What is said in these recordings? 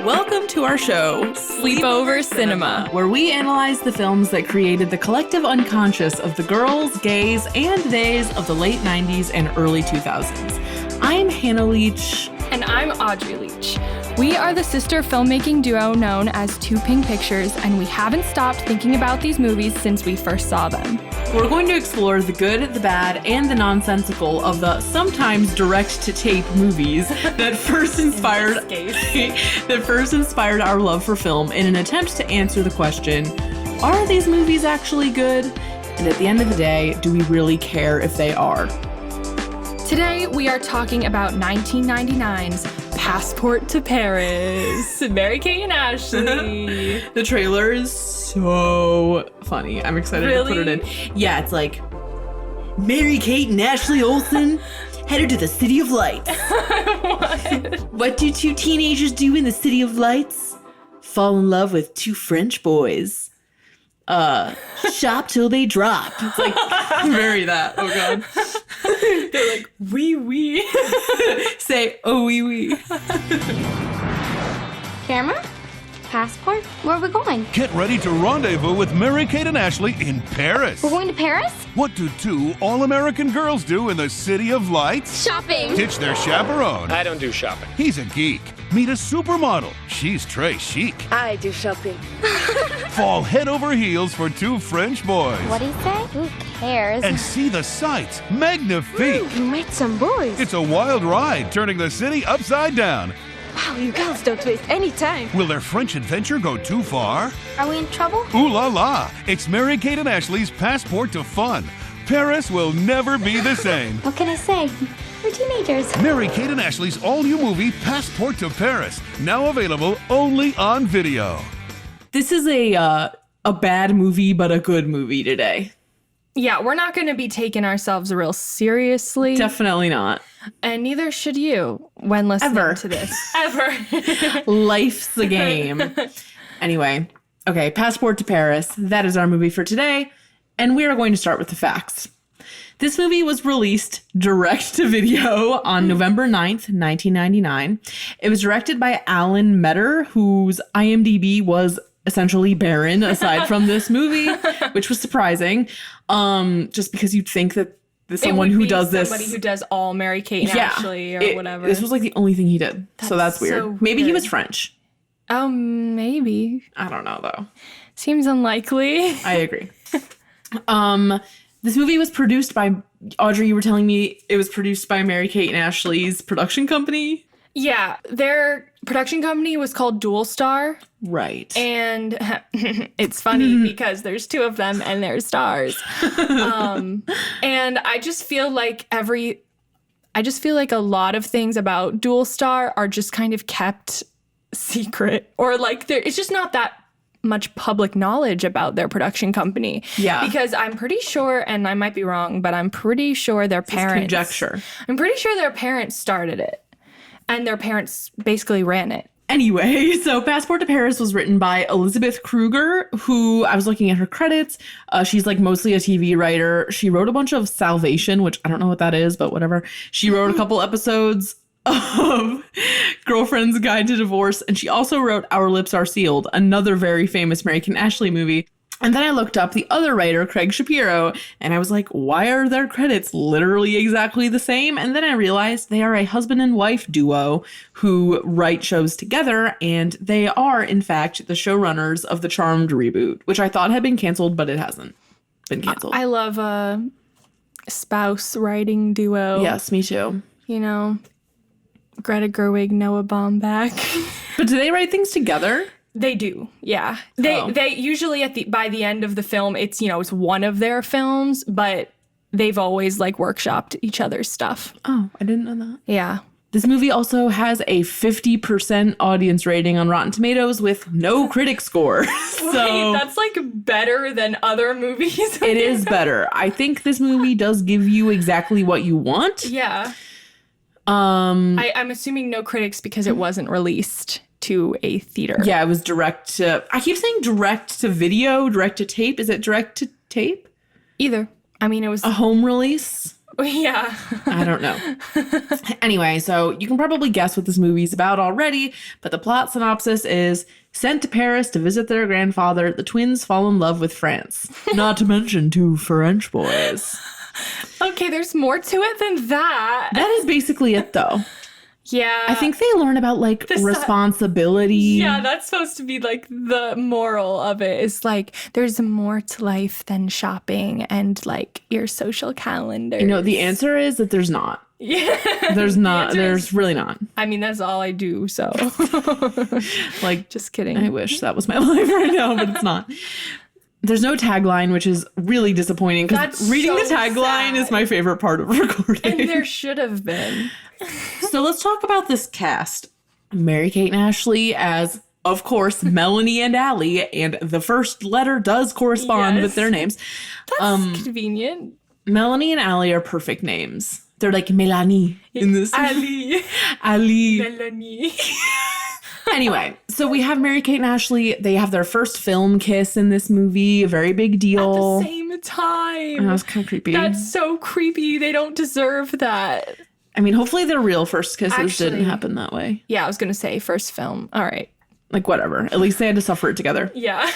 Welcome to our show, Sleepover Cinema, where we analyze the films that created the collective unconscious of the girls, gays, and theys of the late 90s and early 2000s. I'm Hannah Leach. And I'm Audrey Leach. We are the sister filmmaking duo known as Two Pink Pictures, and we haven't stopped thinking about these movies since we first saw them. We're going to explore the good, the bad, and the nonsensical of the sometimes direct-to-tape movies that first inspired our love for film in an attempt to answer the question, are these movies actually good? And at the end of the day, do we really care if they are? Today, we are talking about 1999's Passport to Paris. Mary Kate and Ashley. The trailer is so funny. I'm excited to put it in. Yeah, it's like, Mary Kate and Ashley Olsen headed to the City of Lights. What do two teenagers do in the City of Lights? Fall in love with two French boys. Shop till they drop. It's like, very that. Oh, God. They're like, wee wee. Say, oh, wee wee. Camera? Passport? Where are we going? Get ready to rendezvous with Mary Kate and Ashley in Paris. We're going to Paris? What do two all-American girls do in the City of Lights? Shopping. Ditch their chaperone. I don't do shopping. He's a geek. Meet a supermodel. She's très chic. I do shopping. Fall head over heels for two French boys. What do you say? Who cares? And see the sights. Magnifique. You met some boys. It's a wild ride, turning the city upside down. Wow, you girls don't waste any time. Will their French adventure go too far? Are we in trouble? Ooh la la! It's Mary Kate and Ashley's passport to fun. Paris will never be the same. What can I say? We're teenagers. Mary Kate and Ashley's all-new movie, Passport to Paris, now available only on video. This is a bad movie, but a good movie today. Yeah, we're not going to be taking ourselves real seriously. Definitely not. And neither should you when listening to this. Ever. Life's a game. Anyway, okay, Passport to Paris. That is our movie for today. And we are going to start with the facts. This movie was released direct to video on November 9th, 1999. It was directed by Alan Metter, whose IMDb was essentially barren aside from this movie, which was surprising. Just because you'd think that someone who does this, somebody who does all Mary Kate and Ashley or whatever. This was like the only thing he did. So that's weird. So maybe he weird. was French. Oh, maybe. I don't know though. Seems unlikely. I agree. This movie was produced by, Audrey, you were telling me it was produced by Mary Kate and Ashley's production company? Yeah, their production company was called Dual Star. Right. And it's funny because there's two of them and they're stars. And I just feel like a lot of things about Dual Star are just kind of kept secret, or like it's just not that much public knowledge about their production company. Yeah. Because I'm pretty sure, and I might be wrong, but I'm pretty sure their parents... conjecture. I'm pretty sure their parents started it. And their parents basically ran it. Anyway, so Passport to Paris was written by Elizabeth Kruger, who, I was looking at her credits. She's like mostly a TV writer. She wrote a bunch of Salvation, which I don't know what that is, but whatever. She wrote a couple episodes of Girlfriend's Guide to Divorce. And she also wrote Our Lips Are Sealed, another very famous Mary Kate and Ashley movie. And then I looked up the other writer, Craig Shapiro, and I was like, why are their credits literally exactly the same? And then I realized they are a husband and wife duo who write shows together, and they are, in fact, the showrunners of the Charmed reboot, which I thought had been canceled, but it hasn't been canceled. I love a spouse writing duo. Yes, me too. You know, Greta Gerwig, Noah Baumbach. But do they write things together? They do, yeah. They usually by the end of the film, it's one of their films, but they've always like workshopped each other's stuff. Oh, I didn't know that. Yeah. This movie also has a 50% audience rating on Rotten Tomatoes with no critic score. So wait, that's like better than other movies. It is better. I think this movie does give you exactly what you want. Yeah. I'm assuming no critics because it wasn't released to a theater. Yeah, it was direct to... I keep saying direct to video, direct to tape. Is it direct to tape? Either. I mean, it was... a home release? Yeah. I don't know. Anyway, so you can probably guess what this movie's about already, but the plot synopsis is sent to Paris to visit their grandfather, the twins fall in love with France. Not to mention 2 French boys. Okay, there's more to it than that. That is basically it, though. Yeah. I think they learn about, like, responsibility. Yeah, that's supposed to be, like, the moral of it. Is like, there's more to life than shopping and, like, your social calendar. You know, the answer is that there's not. Yeah. There's not. There's really not. I mean, that's all I do, so. Like, just kidding. I wish that was my life right now, but it's not. There's no tagline, which is really disappointing because reading so the tagline sad. is my favorite part of recording. And there should have been. So let's talk about this cast. Mary Kate and Ashley as, of course, Melanie and Allie, and the first letter does correspond with their names. That's convenient. Melanie and Allie are perfect names. They're like Melanie in this. Ali. Ali. Melanie. Anyway, so we have Mary Kate and Ashley. They have their first film kiss in this movie. A very big deal. At the same time. That was kind of creepy. That's so creepy. They don't deserve that. I mean, hopefully their real first kisses Actually, didn't happen that way. Yeah, I was going to say first film. All right. Like, whatever. At least they had to suffer it together. Yeah.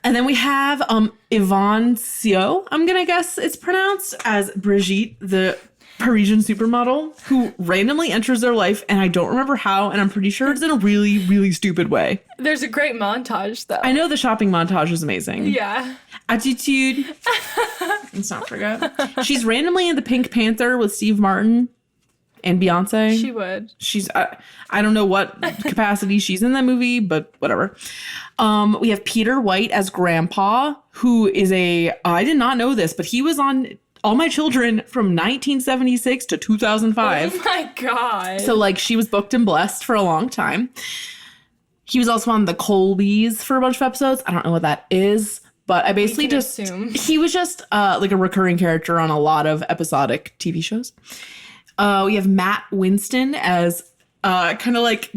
And then we have Yvonne Sio, I'm going to guess it's pronounced, as Brigitte, the Parisian supermodel, who randomly enters their life, and I don't remember how, and I'm pretty sure it's in a really, really stupid way. There's a great montage, though. I know the shopping montage is amazing. Yeah. Attitude. Let's not forget. She's randomly in the Pink Panther with Steve Martin and Beyonce. She would. She's, I don't know what capacity she's in that movie, but whatever. We have Peter White as Grandpa, who is I did not know this, but he was on All My Children from 1976 to 2005. Oh my God. So, like, she was booked and blessed for a long time. He was also on The Colbys for a bunch of episodes. I don't know what that is, but I basically assume. He was just like a recurring character on a lot of episodic TV shows. We have Matt Winston as kind of like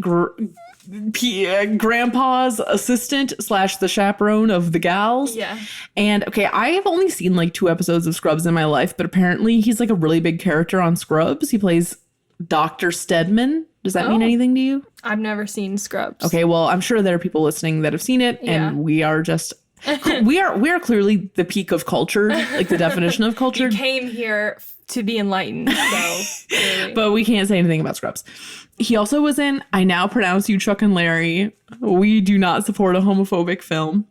Grandpa's assistant / the chaperone of the gals. Yeah. And okay, I have only seen like 2 episodes of Scrubs in my life, but apparently he's like a really big character on Scrubs. He plays Dr. Stedman. Does that mean anything to you? I've never seen Scrubs. Okay, well, I'm sure there are people listening that have seen it, and we are just we are clearly the peak of culture, like the definition of culture. You came here to be enlightened, so really. But we can't say anything about Scrubs. He also was in I Now Pronounce You Chuck and Larry. We do not support a homophobic film.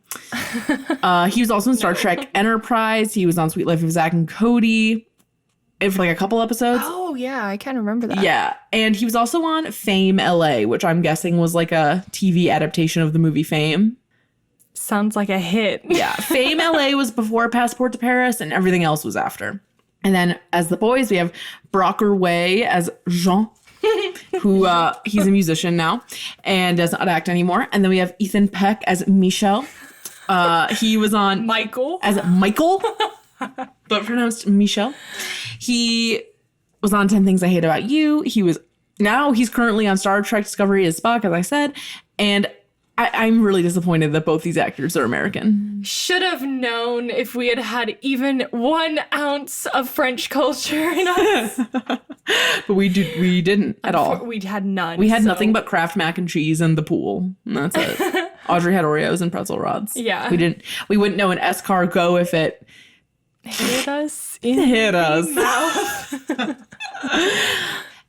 He was also in Star Trek Enterprise. He was on Sweet Life of Zack and Cody for like a couple episodes. Oh, yeah, I kind of remember that. Yeah, and he was also on Fame LA, which I'm guessing was like a TV adaptation of the movie Fame. Sounds like a hit. Yeah, Fame LA was before Passport to Paris, and everything else was after. And then as the boys, we have Brocker Way as Jean, who he's a musician now and does not act anymore. And then we have Ethan Peck as Michel. He was on Michael. As Michael, but pronounced Michel. He was on 10 Things I Hate About You. He's currently on Star Trek Discovery as Spock, as I said. And I'm really disappointed that both these actors are American. Should have known if we had had even 1 ounce of French culture in us. But we didn't at all. We had none. We had nothing but Kraft mac and cheese and the pool. And that's it. Audrey had Oreos and pretzel rods. Yeah. We wouldn't know an escargot if it hit us. Hit us. Mouth.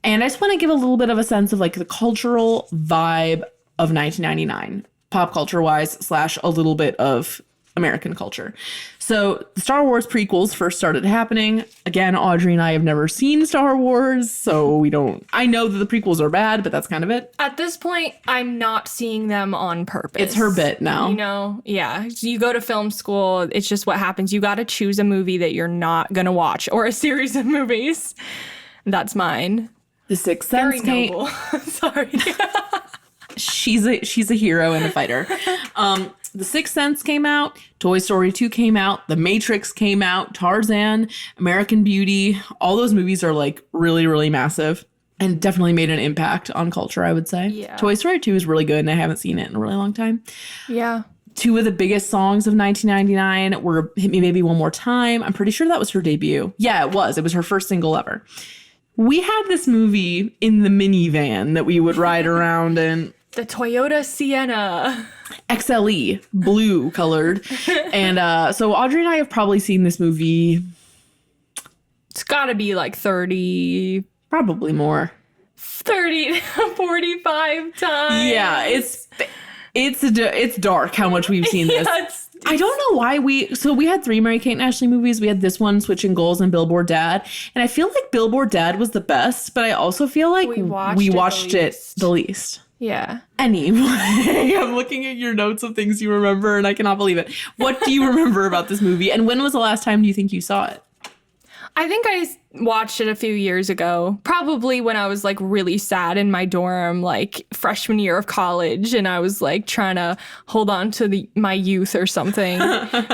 And I just want to give a little bit of a sense of like the cultural vibe of 1999, pop culture wise / a little bit of American culture. So the Star Wars prequels first started happening. Again, Audrey and I have never seen Star Wars, so I know that the prequels are bad, but that's kind of it. At this point, I'm not seeing them on purpose. It's her bit now. You know, yeah. You go to film school, it's just what happens. You got to choose a movie that you're not going to watch or a series of movies. That's mine. The Sixth Sense Very noble. Sorry. She's a hero and a fighter. The Sixth Sense came out. Toy Story 2 came out. The Matrix came out. Tarzan, American Beauty. All those movies are like really, really massive and definitely made an impact on culture, I would say. Yeah. Toy Story 2 is really good and I haven't seen it in a really long time. Yeah. two of the biggest songs of 1999 were Hit Me Baby One More Time. I'm pretty sure that was her debut. Yeah, it was. It was her first single ever. We had this movie in the minivan that we would ride around in. The Toyota Sienna. XLE, blue colored. And so Audrey and I have probably seen this movie. It's got to be like 30, Probably more. 30 to 45 times. Yeah, it's dark how much we've seen this. Yeah, I don't know why we had 3 Mary Kate and Ashley movies. We had this one, Switching Goals, and Billboard Dad. And I feel like Billboard Dad was the best, but I also feel like we watched it the least. Yeah. Anyway, I'm looking at your notes of things you remember, and I cannot believe it. What do you remember about this movie? And when was the last time do you think you saw it? I think I watched it a few years ago, probably when I was like really sad in my dorm, like freshman year of college, and I was like trying to hold on to my youth or something.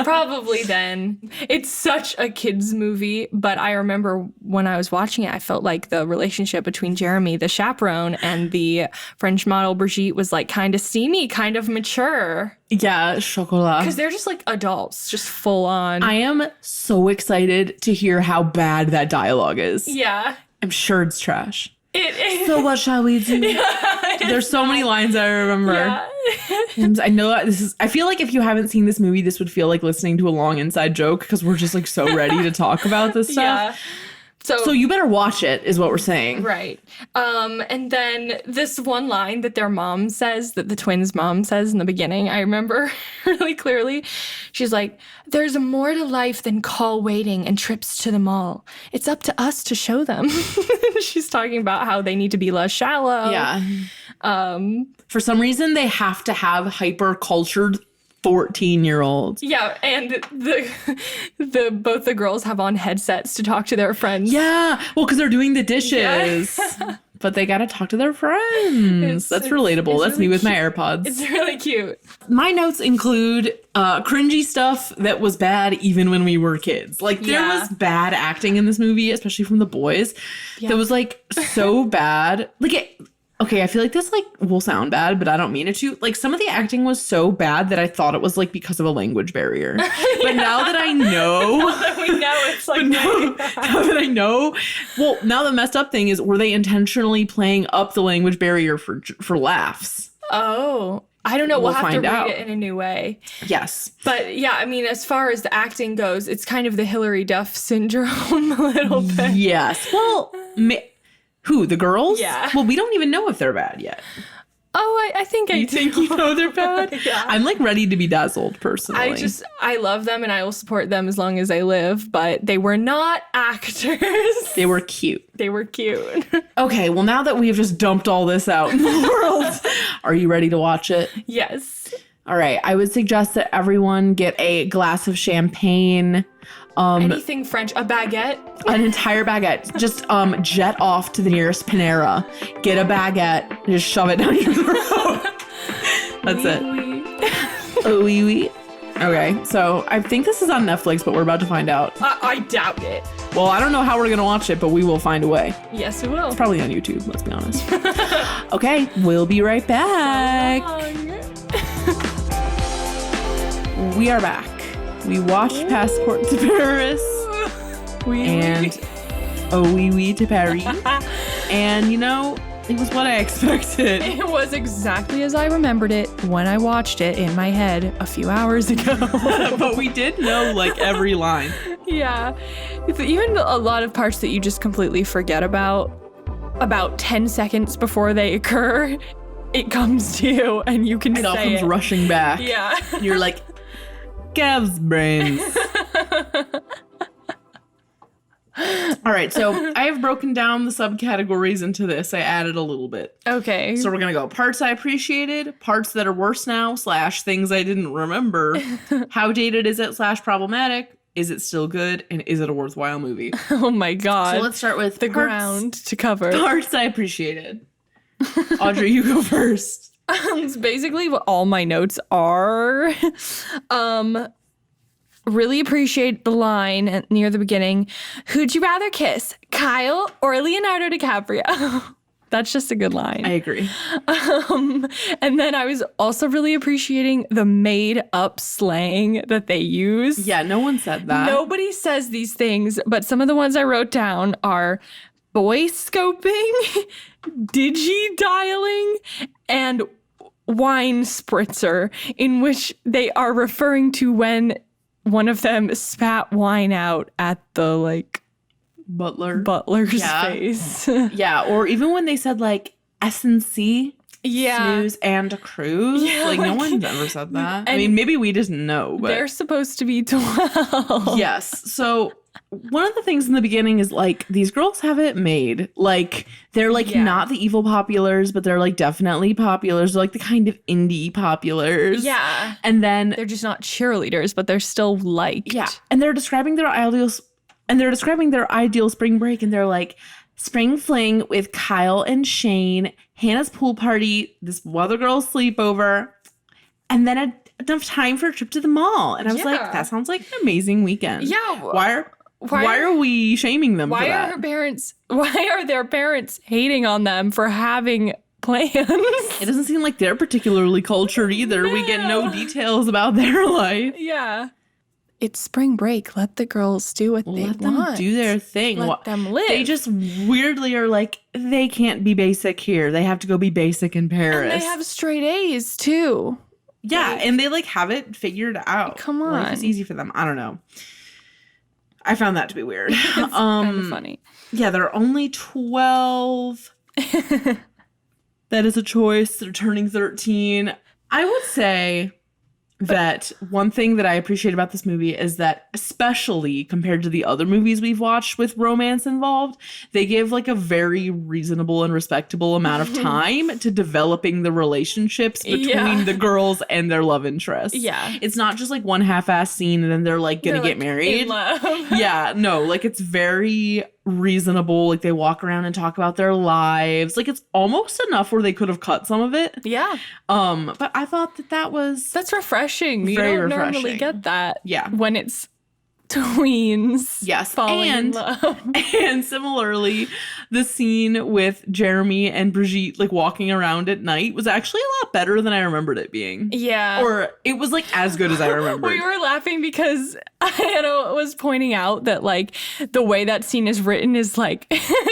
Probably then. It's such a kid's movie, but I remember when I was watching it, I felt like the relationship between Jeremy, the chaperone, and the French model Brigitte was like kind of steamy, kind of mature. Yeah, chocolat. Because they're just like adults, just full on. I am so excited to hear how bad that dialogue is. Yeah. I'm sure it's trash. It is. So what shall we do? There's so many lines I remember. Yeah. And I know I feel like if you haven't seen this movie, this would feel like listening to a long inside joke because we're just like so ready to talk about this stuff. Yeah. So you better watch it, is what we're saying. Right. And then this one line that their mom says, that the twins' mom says in the beginning, I remember really clearly. She's like, "There's more to life than call waiting and trips to the mall. It's up to us to show them." She's talking about how they need to be less shallow. Yeah. For some reason, they have to have hyper-cultured 14-year-olds. Yeah, and the both the girls have on headsets to talk to their friends. Yeah. Well, because they're doing the dishes. Yeah. But they got to talk to their friends. That's relatable. it's That's really me with my cute. AirPods. It's really cute. My notes include cringy stuff that was bad even when we were kids. Like, there Yeah. was bad acting in this movie, especially from the boys. That was, like, so bad. Like, okay, I feel like this, like, will sound bad, but I don't mean it to. Like, some of the acting was so bad that I thought it was, like, because of a language barrier. But now that I know... We know it's like now that I know... Well, now the messed up thing is, were they intentionally playing up the language barrier for laughs? Oh, I don't know. We'll have to find read out. it in a new way. Yes. But yeah, I mean, as far as the acting goes, it's kind of the Hilary Duff syndrome a little bit. Yes. Well, who? The girls? Yeah. Well, we don't even know if they're bad yet. Oh, I think I do. You know they're bad? Yeah. I'm like ready to be dazzled personally. I love them and I will support them as long as I live, but they were not actors. They were cute. They were cute. Okay, well, now that we've just dumped all this out in the world, are you ready to watch it? Yes. All right. I would suggest that everyone get a glass of champagne. Anything French, a baguette. An entire baguette. Just jet off to the nearest Panera. Get a baguette. And just shove it down your throat. That's it. Oh, oui, oui. Okay, so I think this is on Netflix, but we're about to find out. I doubt it. Well, I don't know how we're going to watch it, but we will find a way. Yes, we will. It's probably on YouTube, let's be honest. Okay, we'll be right back. We are back. We watched Passport to Paris and Oh Oui Oui to Paris. And, you know, it was what I expected. It was exactly as I remembered it when I watched it in my head a few hours ago. But we did know, like, every line. Yeah. Even a lot of parts that you just completely forget about 10 seconds before they occur, it comes to you and you can It all say comes it. rushing back. Yeah. You're like, Gav's brains. All right, so I have broken down the subcategories into this. I added a little bit. Okay. So we're going to go parts I appreciated, parts that are worse now, / things I didn't remember, how dated is it / problematic, is it still good, and is it a worthwhile movie? Oh my God. So let's start with the parts, ground to cover. Parts I appreciated. Audrey, you go first. It's basically what all my notes are. Really appreciate the line near the beginning. Who'd you rather kiss, Kyle or Leonardo DiCaprio? That's just a good line. I agree. And then I was also really appreciating the made up slang that they use. Yeah, no one said that. Nobody says these things, but some of the ones I wrote down are boy scoping, digi-dialing, and wine spritzer, in which they are referring to when one of them spat wine out at the like butler's face. Yeah, or even when they said like S&C, Yeah. snooze and cruise. Yeah, like no like- one's ever said that. I and mean, maybe we just know, but They're supposed to be 12. yes. So one of the things in the beginning is like these girls have it made. Like they're like Yeah. not the evil populars, but they're like definitely populars. They're like the kind of indie populars. Yeah. And then They're just not cheerleaders, but they're still liked. yeah, and they're describing their ideal spring break, and they're like spring fling with Kyle and Shane, Hannah's pool party, this other girl's sleepover, and then enough time for a trip to the mall. And I was like, Yeah. that sounds like an amazing weekend. Yeah. Why are we shaming them for Why that? are their parents hating on them for having plans? It doesn't seem like they're particularly cultured either. We get no details about their life. Yeah. It's spring break. Let the girls do what they Let them want. do their thing. Let them live. They just weirdly are like, they can't be basic here. They have to go be basic in Paris. And they have straight A's too. yeah, and they like have it figured out. Come Like, it's on. easy for them. I don't know. I found that to be weird. It's kind of funny. Yeah, they're only 12. That is a choice. They're turning 13. I would say that one thing that I appreciate about this movie is that, especially compared to the other movies we've watched with romance involved, they give like a very reasonable and respectable amount of time to developing the relationships between Yeah. the girls and their love interests. Yeah. It's not just like one half-ass scene and then they're like gonna They're, get like, married. in love. Yeah, no, like it's very reasonable. Like they walk around and talk about their lives. Like it's almost enough where they could have cut some of it. Yeah. But I thought that was That's refreshing. You Very don't normally refreshing. get that. Yeah. When it's tweens. Yes, Falling in and- love. and similarly, the scene with Jeremy and Brigitte like walking around at night was actually a lot better than I remembered it being. Yeah. Or it was like as good as I remembered. We were laughing because Hannah was pointing out that like the way that scene is written is like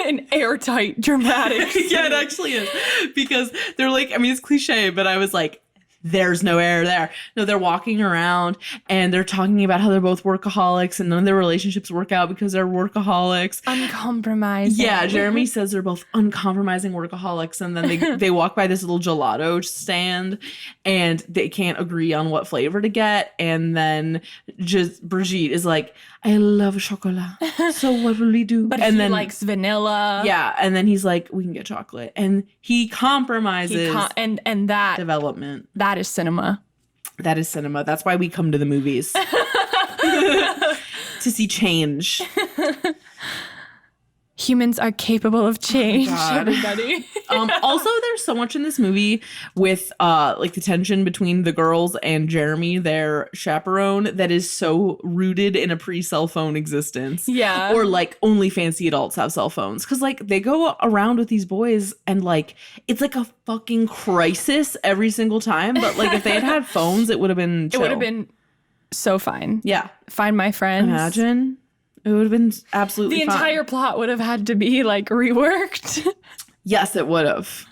an airtight dramatic scene. Yeah, it actually is. Because they're like, I mean, it's cliche, but I was like, there's no air there. No, they're walking around and they're talking about how they're both workaholics and none of their relationships work out because they're workaholics. Uncompromising. Yeah, Jeremy says they're both uncompromising workaholics, and then they walk by this little gelato stand, and they can't agree on what flavor to get, and then just Brigitte is like, "I love chocolate, so what will we do?" But and he then likes vanilla. yeah, and then he's like, "We can get chocolate," and he compromises And that development. that is cinema. That is cinema. That's why we come to the movies to see change. Humans are capable of change, God. everybody. Also, there's so much in this movie with like the tension between the girls and Jeremy, their chaperone, that is so rooted in a pre-cell phone existence. Yeah. Or like only fancy adults have cell phones. Because like they go around with these boys and like it's like a fucking crisis every single time. But like if they had had phones, it would have been chill. It would have been so fine. Yeah. Find my friends. Imagine. It would have been absolutely The fine. entire plot would have had to be like reworked. Yes, it would have.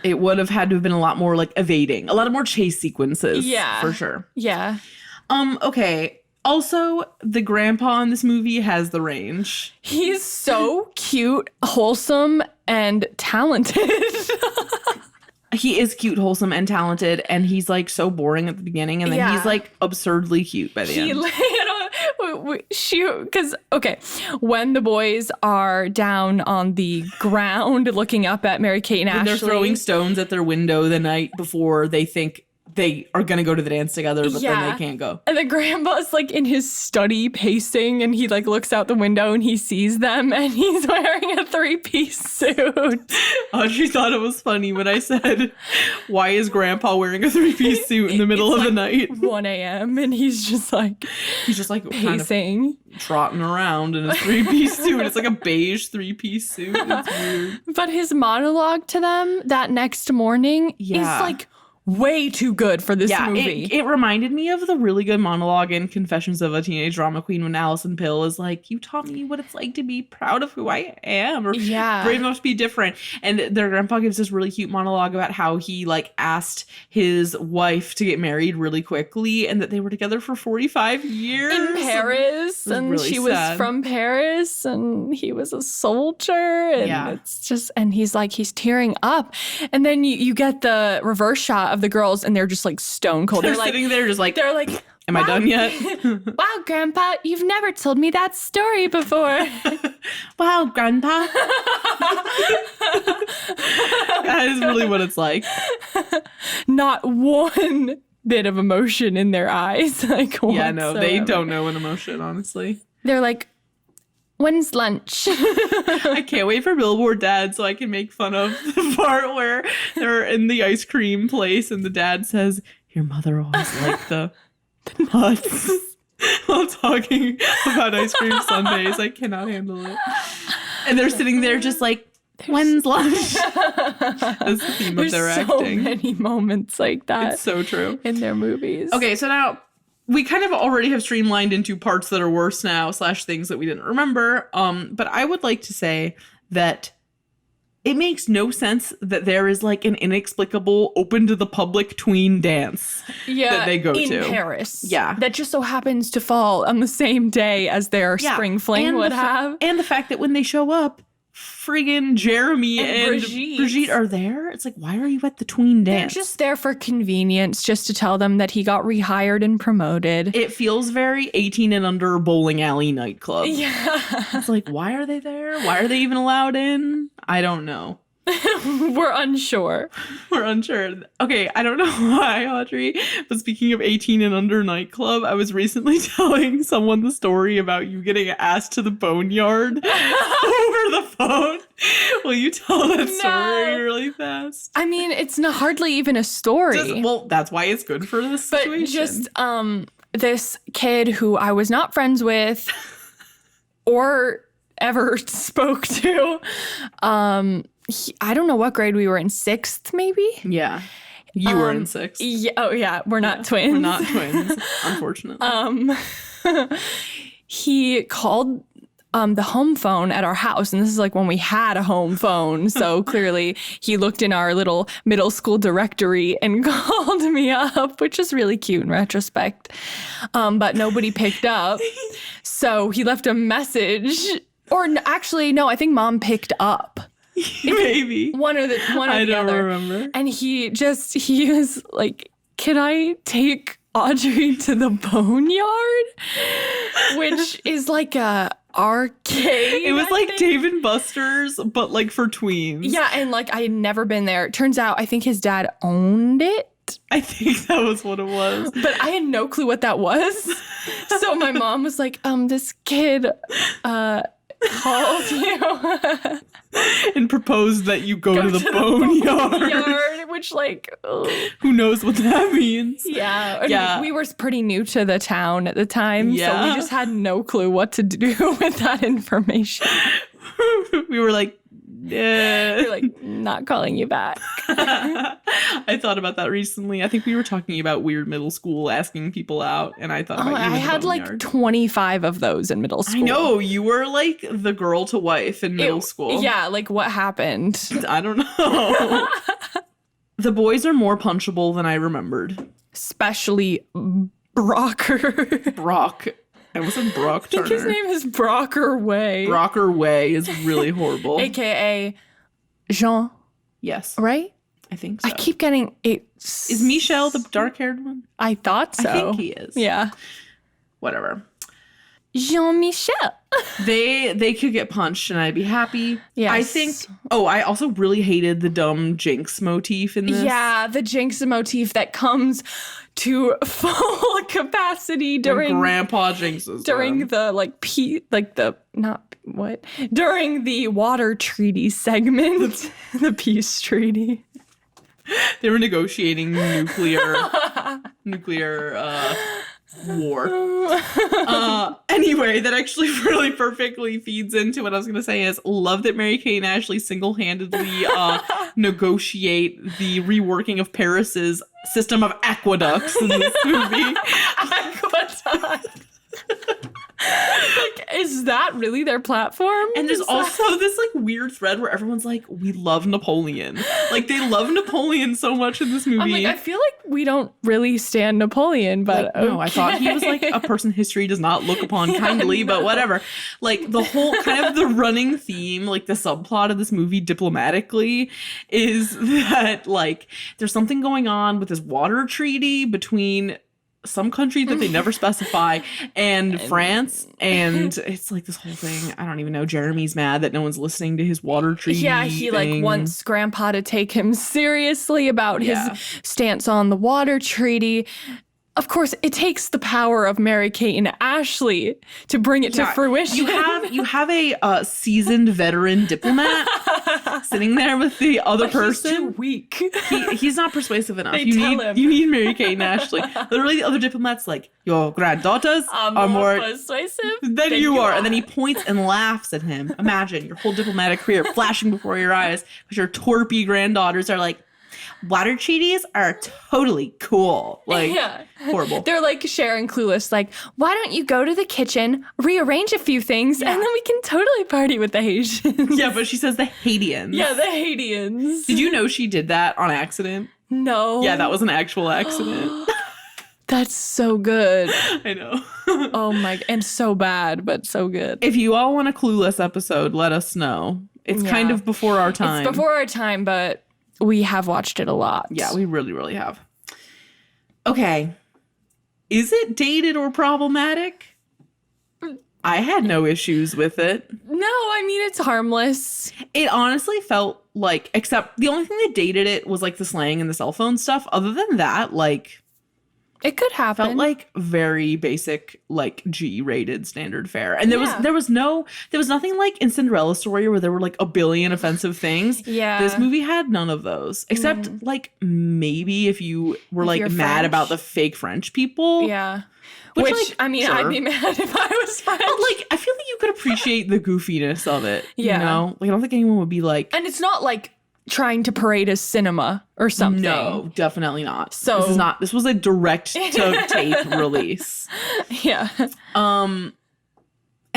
It would have had to have been a lot more like evading, a lot of more chase sequences. Yeah. For sure. Yeah. Okay. Also, the grandpa in this movie has the range. He's so cute, wholesome, and talented. He is cute, wholesome, and talented, and he's like so boring at the beginning, and then Yeah. he's like absurdly cute by the end. Because okay, when the boys are down on the ground looking up at Mary Kate and When Ashley, they're throwing stones at their window the night before they think they are going to go to the dance together, but then they can't go. And the grandpa's like in his study pacing, and he like looks out the window and he sees them, and he's wearing a 3-piece suit. Audrey thought it was funny when I said, why is grandpa wearing a 3-piece suit in the middle of the night? 1 a.m. and he's just like pacing, kind of trotting around in a 3-piece suit. It's like a beige 3-piece suit. It's weird. But his monologue to them that next morning is like way too good for this movie. It reminded me of the really good monologue in Confessions of a Teenage Drama Queen when Alison Pill is like, you taught me what it's like to be proud of who I am, or brave enough to be different. And their grandpa gives this really cute monologue about how he like asked his wife to get married really quickly and that they were together for 45 years. In Paris. And really she was from Paris and he was a soldier. And it's just, and he's like, he's tearing up. And then you get the reverse shot of the girls and they're just like stone cold. They're like, sitting there just like, they're like, am I done yet? Wow, Grandpa, you've never told me that story before. Wow, Grandpa. That is really what it's like. Not one bit of emotion in their eyes. Like, yeah, no, they don't know an emotion, honestly. They're like, when's lunch? I can't wait for Billboard Dad so I can make fun of the part where they're in the ice cream place and the dad says, your mother always liked the nuts. While talking about ice cream sundaes. I cannot handle it. And they're sitting there just like, when's lunch? That's the theme of their acting. There's so many moments like that. It's so true. In their movies. Okay, so now we kind of already have streamlined into parts that are worse now / things that we didn't remember. But I would like to say that it makes no sense that there is like an inexplicable open to the public tween dance that they go to. In Paris. Yeah. That just so happens to fall on the same day as their spring fling would have. And the fact that when they show up, friggin' Jeremy and Brigitte are there. It's like, why are you at the tween dance? They're just there for convenience, just to tell them that he got rehired and promoted. It feels very 18 and under bowling alley nightclub. Yeah. It's like, why are they there? Why are they even allowed in? I don't know. We're unsure. Okay, I don't know why, Audrey, but speaking of 18 and under nightclub, I was recently telling someone the story about you getting asked to the boneyard over the phone. Will you tell that story really fast? I mean, it's not hardly even a story. Well, that's why it's good for this situation. But just this kid who I was not friends with or ever spoke to, I don't know what grade we were in, 6th maybe? Yeah. You were in 6th. Yeah, oh yeah, we're not twins. We're not twins, unfortunately. He called the home phone at our house, and this is like when we had a home phone, so clearly he looked in our little middle school directory and called me up, which is really cute in retrospect. But nobody picked up. So he left a message, or actually, no, I think Mom picked up. Maybe. One or the other. I don't remember. And he was like, can I take Audrey to the boneyard? Which is like a arcade. It was like Dave & Buster's, but like for tweens. Yeah, and like I had never been there. Turns out I think his dad owned it. I think that was what it was. But I had no clue what that was. So my mom was like, this kid called you and proposed that you go to the boneyard. Which like, who knows what that means? Yeah. We were pretty new to the town at the time, so we just had no clue what to do with that information. We were like, we're like, not calling you back. I thought about that recently. I think we were talking about weird middle school asking people out, and I thought about you. I had like 25 of those in middle school. I know, you were like the girl to wife in middle school. Yeah, like what happened? I don't know. The boys are more punchable than I remembered. Especially Brocker. Brock. I wasn't Brock Turner. I think his name is Brocker Way. Brocker Way is really horrible. AKA Jean. Yes. Right? I think so. I keep getting it. Is Michel the dark-haired one? I thought so. I think he is. Yeah. Whatever. Jean-Michel. They could get punched and I'd be happy. Yes. I think. Oh, I also really hated the dumb Jinx motif in this. Yeah, the Jinx motif that comes to full capacity during Grandpa Jinxes during them. during the water treaty segment, the peace treaty. They were negotiating nuclear war. Anyway, that actually really perfectly feeds into what I was going to say is love that Mary Kate and Ashley single-handedly negotiate the reworking of Paris's system of aqueducts in this movie. Aqueduct. Like, is that really their platform? And there's also this like weird thread where everyone's like, we love Napoleon. Like they love Napoleon so much in this movie. I'm like, I feel like we don't really stand Napoleon, but like, no, I thought he was like a person history does not look upon kindly, but whatever. Like the whole kind of the running theme, like the subplot of this movie, Diplomatically, is that like there's something going on with this water treaty between some country that they never specify and France, and it's like this whole thing. I don't even know. Jeremy's mad that no one's listening to his water treaty. Yeah, he thing. like wants Grandpa to take him seriously about his stance on the water treaty. Of course, it takes the power of Mary Kate and Ashley to bring it to fruition. You have a seasoned veteran diplomat sitting there with the other person. He's too weak. He's not persuasive enough. They You tell him. need Mary Kate and Ashley. Literally, the other diplomat's like, your granddaughters are more persuasive than you are. And then he points and laughs at him. Imagine your whole diplomatic career flashing before your eyes, but your torpy granddaughters are like, water treaties are totally cool. Like, horrible. They're like Sharon Clueless, like, why don't you go to the kitchen, rearrange a few things, and then we can totally party with the Haitians. Yeah, but she says the Haitians. Yeah, the Haitians. Did you know she did that on accident? No. Yeah, that was an actual accident. That's so good. I know. Oh my, and so bad, but so good. If you all want a Clueless episode, let us know. It's kind of before our time. It's before our time, but we have watched it a lot. Yeah, we really, really have. Okay. Is it dated or problematic? I had no issues with it. No, I mean, it's harmless. It honestly felt like, except the only thing that dated it was like the slang and the cell phone stuff. Other than that, like, it could happen. Felt like very basic, like G-rated standard fare. And there was nothing like in Cinderella Story where there were like a billion offensive things. Yeah. This movie had none of those. Except like maybe if you were like mad French. about the fake French people. Yeah. Which like, I mean, sure. I'd be mad if I was French. But like, I feel like you could appreciate the goofiness of it. Yeah. You know? Like, I don't think anyone would be like. And it's not like trying to parade as cinema or something. No, definitely not. So this was a direct to tape release. Yeah.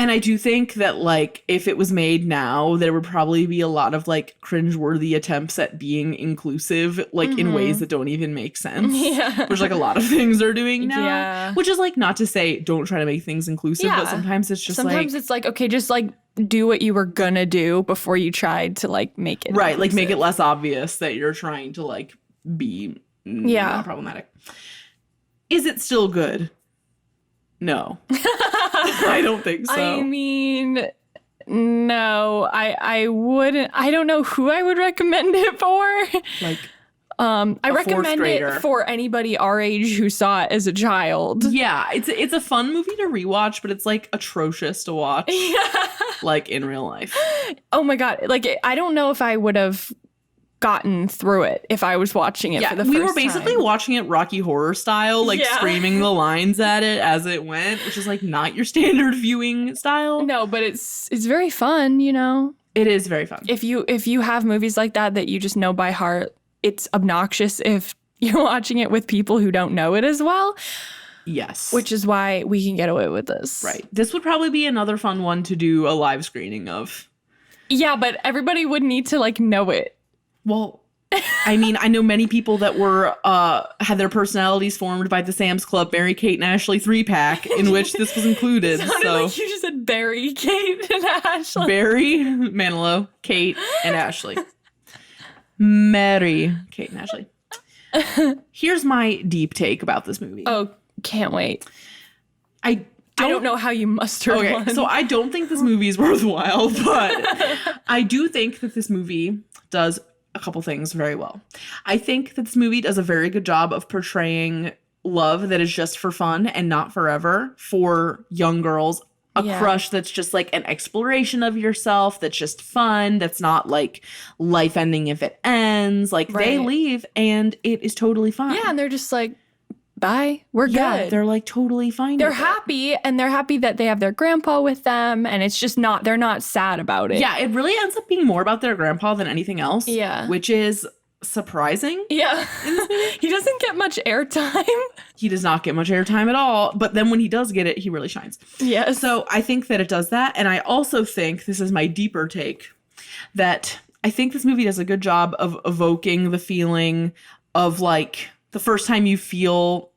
And I do think that, like, if it was made now, there would probably be a lot of, like, cringeworthy attempts at being inclusive, like, in ways that don't even make sense. Yeah. Which, like, a lot of things are doing now. Yeah. Which is, like, not to say don't try to make things inclusive, but sometimes it's just, it's like, okay, just, like, do what you were gonna do before you tried to, like, make it right, inclusive. like, make it less obvious that you're trying to, like, be not problematic. Is it still good? No. I don't think so. I mean, no, I wouldn't. I don't know who I would recommend it for. Like, I recommend it for anybody our age who saw it as a child. Yeah, it's a fun movie to rewatch, but it's like atrocious to watch. Yeah. Like in real life. Oh my God. Like, I don't know if I would have gotten through it if I was watching it for the first time. We were basically watching it Rocky Horror style, like screaming the lines at it as it went, which is like not your standard viewing style. No, but it's very fun, you know. It is very fun. If you have movies like that you just know by heart, it's obnoxious if you're watching it with people who don't know it as well. Yes. Which is why we can get away with this. Right. This would probably be another fun one to do a live screening of. Yeah, but everybody would need to like know it. Well, I mean, I know many people that were had their personalities formed by the Sam's Club Mary Kate and Ashley 3-pack, in which this was included. It sounded like you just said Barry, Kate, and Ashley. Barry, Manilow, Kate, and Ashley. Mary, Kate, and Ashley. Here's my deep take about this movie. Oh, can't wait. I don't know how you mustered Okay, one. so I don't think this movie is worthwhile, but I do think that this movie does a couple things very well. I think that this movie does a very good job of portraying love that is just for fun and not forever for young girls. A crush that's just like an exploration of yourself, that's just fun, that's not like life ending if it ends. Like they leave and it is totally fine. Yeah, and they're just like, bye, we're good. They're like totally fine. They're with happy, and they're happy that they have their grandpa with them, and it's just not, they're not sad about it. Yeah, it really ends up being more about their grandpa than anything else. Yeah. Which is surprising. Yeah. He doesn't get much airtime. He does not get much airtime at all, but then when he does get it, he really shines. Yeah. So I think that it does that, and I also think, this is my deeper take, that I think this movie does a good job of evoking the feeling of like the first time you feel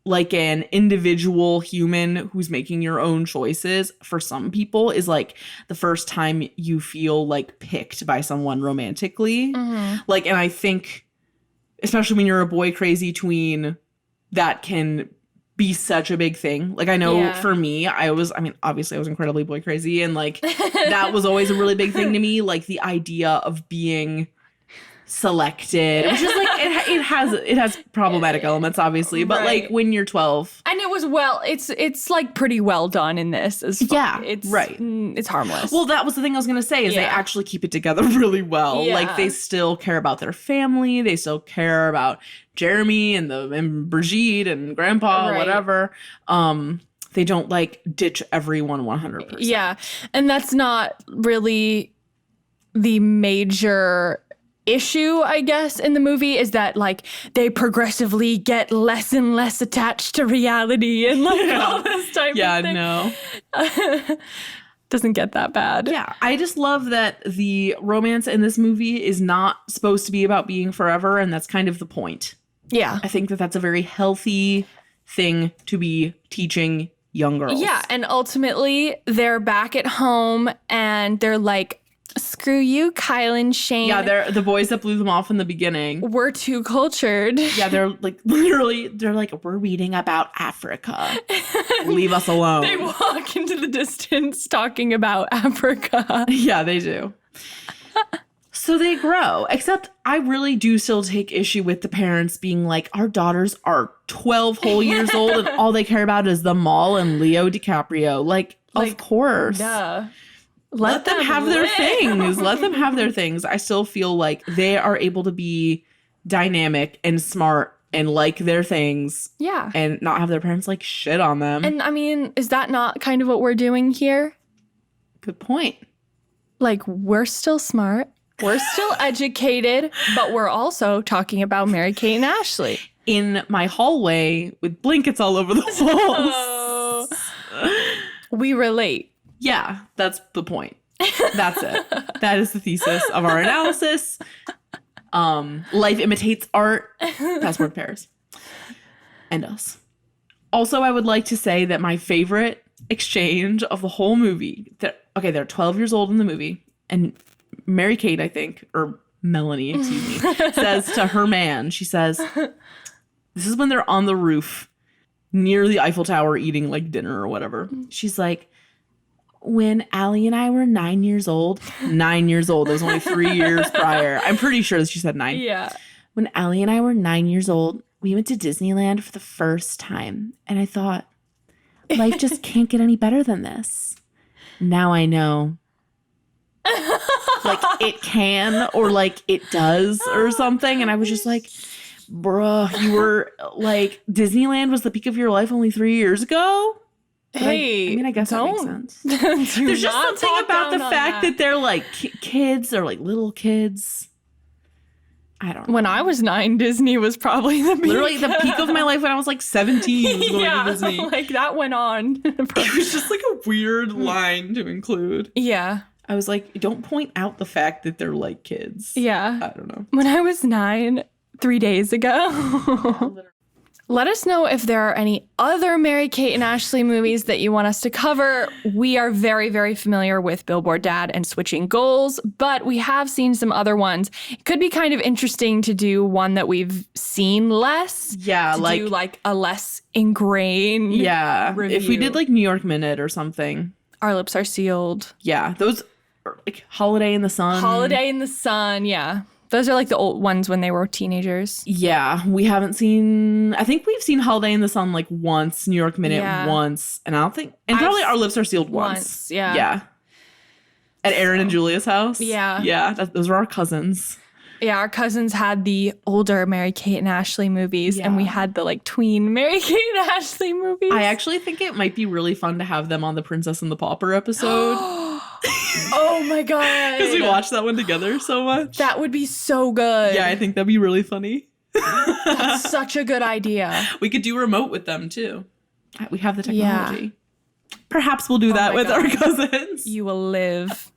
like an individual human who's making your own choices. For some people is like the first time you feel like picked by someone romantically. Like, and I think especially when you're a boy crazy tween, that can be such a big thing. Like I know for me, obviously I was incredibly boy crazy, and like that was always a really big thing to me, like the idea of being selected, which is like it has problematic elements obviously, but like when you're 12, and it was it's like pretty well done in this as it's harmless. Well, that was the thing I was gonna say is they actually keep it together really well. Like they still care about their family, they still care about Jeremy and Brigitte and grandpa, whatever. They don't like ditch everyone 100%. Yeah, and that's not really the major issue, I guess, in the movie, is that like they progressively get less and less attached to reality and like all this type of thing. No. Doesn't get that bad. Yeah, I just love that the romance in this movie is not supposed to be about being forever, and that's kind of the point. Yeah. I think that that's a very healthy thing to be teaching young girls. Yeah, and ultimately they're back at home and they're like, screw you, Kyle and Shane. Yeah, they're the boys that blew them off in the beginning. We're too cultured. Yeah, they're like literally, they're like, we're reading about Africa. Leave us alone. They walk into the distance talking about Africa. Yeah, they do. So they grow, except I really do still take issue with the parents being like, our daughters are 12 whole years old and all they care about is the mall and Leo DiCaprio. Like of course. Duh. Let them have their things. Let them have their things. I still feel like they are able to be dynamic and smart and like their things. Yeah. And not have their parents like shit on them. And I mean, is that not kind of what we're doing here? Good point. Like, we're still smart. We're still educated, but we're also talking about Mary Kate and Ashley. In my hallway with blankets all over the walls. We relate. Yeah, that's the point. That's it. That is the thesis of our analysis. Life imitates art. Passport Paris. And us. Also, I would like to say that my favorite exchange of the whole movie, they're 12 years old in the movie, and Mary Kate, I think, or Melanie, excuse me, says to her man, she says, this is when they're on the roof near the Eiffel Tower eating like dinner or whatever. She's like, when Allie and I were 9 years old, that was only 3 years prior. I'm pretty sure that she said 9. Yeah. When Allie and I were 9 years old, we went to Disneyland for the first time. And I thought, life just can't get any better than this. Now I know. Like it can, or like it does or something. And I was just like, bruh, you were like, Disneyland was the peak of your life only 3 years ago? Hey, I guess that makes sense. There's just something about the fact that they're like kids or like little kids. I don't know. When I was 9, Disney was probably the peak. Literally the peak of my life when I was like 17 was going to Disney. Like that went on. It was just like a weird line to include. Yeah. I was like, don't point out the fact that they're like kids. Yeah. I don't know. When I was 9, 3 days ago. Let us know if there are any other Mary Kate and Ashley movies that you want us to cover. We are very, very familiar with Billboard Dad and Switching Goals, but we have seen some other ones. It could be kind of interesting to do one that we've seen less. Yeah, to do like a less ingrained review. If we did like New York Minute or something. Our Lips Are Sealed. Yeah, those are like Holiday in the Sun. Holiday in the Sun, yeah. Those are like the old ones when they were teenagers. Yeah, we haven't seen... I think we've seen Holiday in the Sun like once, New York Minute once, and I don't think... And probably Our Lips Are Sealed once. Yeah. Yeah. At Aaron and Julia's house. Yeah. Yeah, those were our cousins. Yeah, our cousins had the older Mary Kate and Ashley movies, and we had the like tween Mary Kate and Ashley movies. I actually think it might be really fun to have them on the Princess and the Pauper episode. Oh my god. Because we watched that one together so much. That would be so good. Yeah, I think that'd be really funny. That's such a good idea. We could do remote with them too. We have the technology. Yeah. Perhaps we'll do that with our cousins. You will live.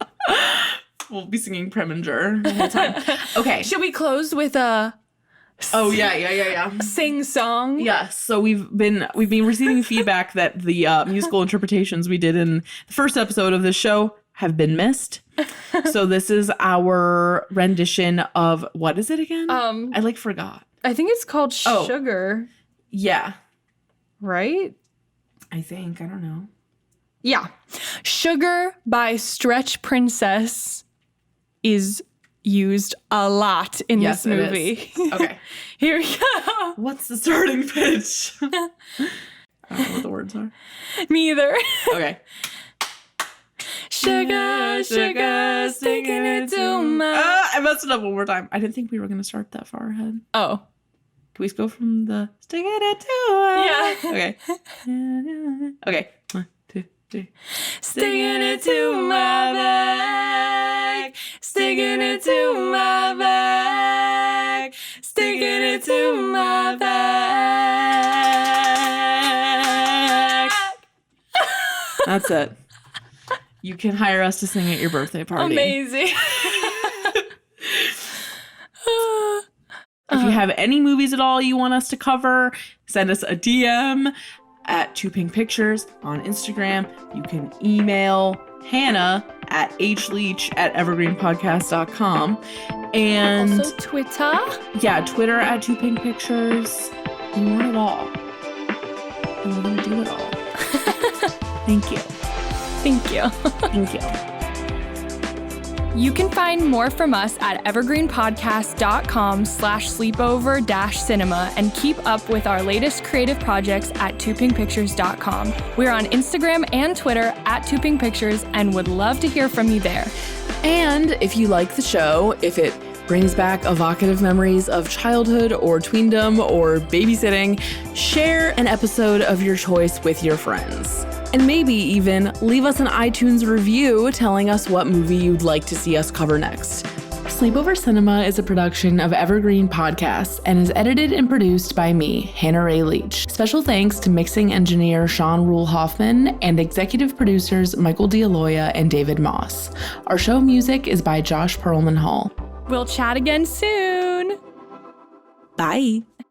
We'll be singing Preminger the whole time. Okay. Should we close with a... Oh, yeah. Sing song? Yes. So we've been receiving feedback that the musical interpretations we did in the first episode of this show have been missed. So this is our rendition of, what is it again? I forgot. I think it's called Sugar. Yeah. Right? I think. I don't know. Yeah. Sugar by Stretch Princess is used a lot in this movie. Okay. Here we go. What's the starting pitch? I don't know what the words are. Neither. Okay. Sugar, sugar, sticking it to my... I messed it up one more time. I didn't think we were going to start that far ahead. Oh. Can we go from the sticking it to my... Yeah. Okay. Okay. 1, 2, 3. Sticking it to my back. Sticking it to my back. Sticking it to my back. That's it. You can hire us to sing at your birthday party. Amazing. If you have any movies at all you want us to cover, send us a DM at 2pinkpictures on Instagram. You can email Hannah at hleach@evergreenpodcast.com. And also Twitter. Yeah, Twitter at 2pinkpictures. We want it all. And we're going to do it all. Thank you. Thank you. Thank you. You can find more from us at evergreenpodcast.com/sleepover-cinema and keep up with our latest creative projects at 2pinkpictures.com. We're on Instagram and Twitter at 2pinkpictures and would love to hear from you there. And if you like the show, if it brings back evocative memories of childhood or tweendom or babysitting, share an episode of your choice with your friends. And maybe even leave us an iTunes review telling us what movie you'd like to see us cover next. Sleepover Cinema is a production of Evergreen Podcasts and is edited and produced by me, Hannah Ray Leach. Special thanks to mixing engineer Sean Rule Hoffman and executive producers Michael D'Aloia and David Moss. Our show music is by Josh Perlman Hall. We'll chat again soon. Bye.